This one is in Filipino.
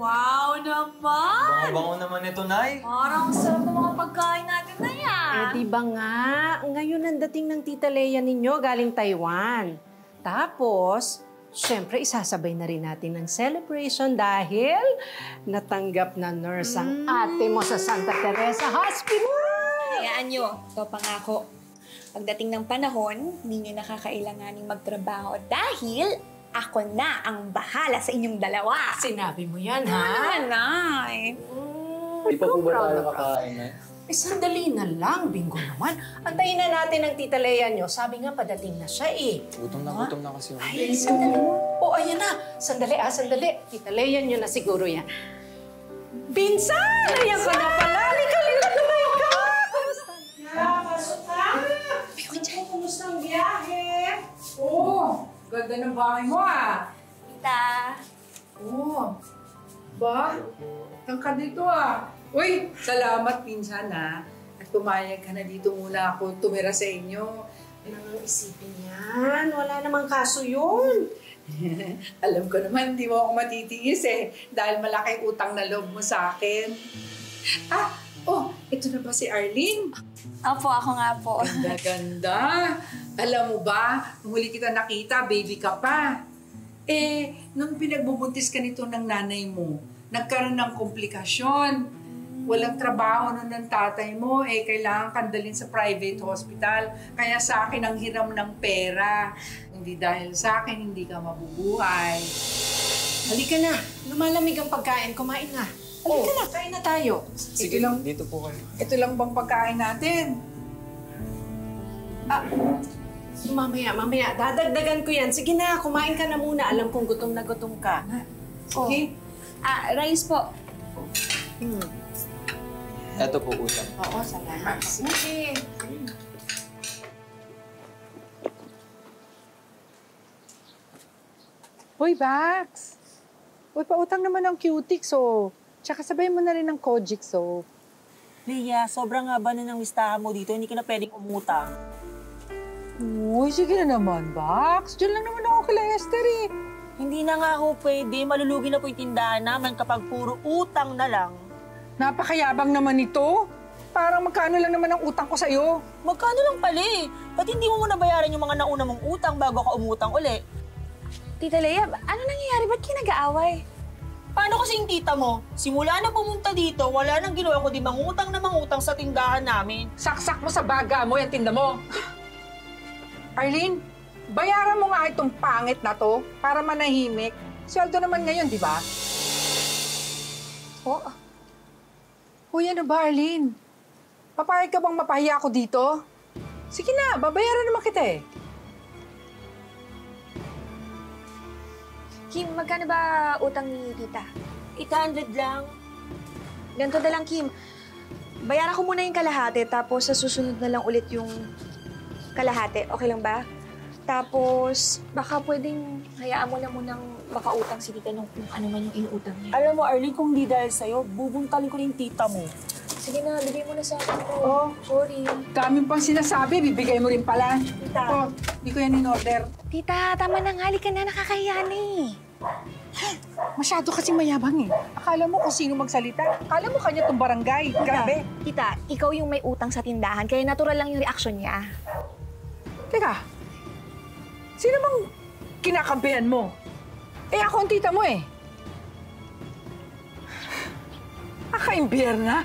Wow naman! Bango-bango naman ito, Nay. Parang sarap ng mga pagkain natin na yan. Eh, di ba nga? Ngayon ang dating ng Tita Lea ninyo galing Taiwan. Tapos, syempre, isasabay na rin natin ng celebration dahil natanggap na nurse ang ate mo sa Santa Teresa Hospital. Hayaan nyo, ito pangako. Pagdating ng panahon, hindi nyo nakakailanganing magtrabaho dahil ako na ang bahala sa inyong dalawa. Sinabi mo yan, Ano ha? naman, Nay? Hindi pa po ba tayo kakain, Nay? Eh, sandali na lang. Bingo naman. Antayin na natin ang Tita Lea nyo. Sabi nga, padating na siya eh. Gutom na kasi ako. Ay, sandali. Oh, ayan na. Sandali, sandali. Tita Lea nyo na siguro yan. Binsan! Ayan ko na pala. Halika, tumayo ka. Kumusta? Pasok ka! Kumusta ang biyahe? Oo, ganda ng bahay mo ah. Tita. Oo. Ba? Tangka dito ah. Uy, salamat pinsan ha. At pumayag ka na dito muna ako tumira sa inyo. Ano isipin yan? Wala namang kaso yun. Alam ko naman, hindi mo ako matitiis eh. Dahil malaki utang na loob mo sa akin. Ito na ba si Arlene? Opo, ako nga po. Ganda-ganda. Alam mo ba, nung huli kita nakita, baby ka pa. Nung pinagbubuntis ka nito ng nanay mo, nagkaroon ng komplikasyon. Walang trabaho nun ng tatay mo, kailangan kandalin sa private hospital. Kaya sa akin ang hiram ng pera. Hindi dahil sa akin, hindi ka mabubuhay. Halika na. Lumalamig ang pagkain. Kumain na. Halika na, kain na tayo. Sige lang, dito po kayo. Ito lang bang pagkain natin? Mamaya. Dadagdagan ko yan. Sige na, kumain ka na muna. Alam kong gutom na gutom ka. Sige. Rice po. Ito po utang. Oo, salamat. Sige. Hoy, Bax! Uy, pautang naman ng Cutix, oh. Tsaka sabay mo na rin ng Kojix, oh. Leia, sobrang haba na ng listahan mo dito. Hindi ka na pwedeng umutang. Uy, sige na naman, Bax. Diyan lang naman ako kila Esther, eh. Hindi na nga ako pwede. Malulugi na po yung tindahan namin kapag puro utang na lang. Napakayabang naman ito. Parang magkano lang naman ang utang ko sa'yo. Magkano lang pala eh. Ba't hindi mo muna bayaran yung mga nauna mong utang bago ka umutang uli? Tita Lea, ano nangyayari? Ba't kayo nag-aaway? Paano kasi yung tita mo? Simula na pumunta dito, wala nang ginawa kundi mangutang na mangutang sa tindahan namin. Saksak mo sa baga mo, yung tinda mo. Arlene, bayaran mo nga itong pangit na to para manahimik. Sweldo naman ngayon, di ba? Uy, ano ba, Arlene? Papayag ka bang mapahiya ako dito? Sige na, babayaran naman kita eh. Kim, magkano ba utang ni tita? 800 lang. Ganito na lang, Kim. Bayaran ko muna yung kalahati, tapos sa susunod na lang ulit yung kalahati. Okay lang ba? Tapos, baka pwedeng hayaan mo na munang makautang si tita nung kung ano man yung inuutang niya. Alam mo, Arlene, kung di dahil sa'yo, bubuntalin ko na yung tita mo. Sige na, bigay mo na sa akin to. Oh. Sorry. Dami pang sinasabi, bibigay mo rin pala. Tita. Hindi ko yan in-order. Tita, tama na nga. Halika na, nakakahiya na eh. Masyado kasing mayabang eh. Akala mo kung sino magsalita. Akala mo kanya tong barangay. Grabe. Tita, ikaw yung may utang sa tindahan, kaya natural lang yung reaksyon niya. Teka, sino bang kinakampihan mo? Ako ang tita mo eh. Akaimbyer na.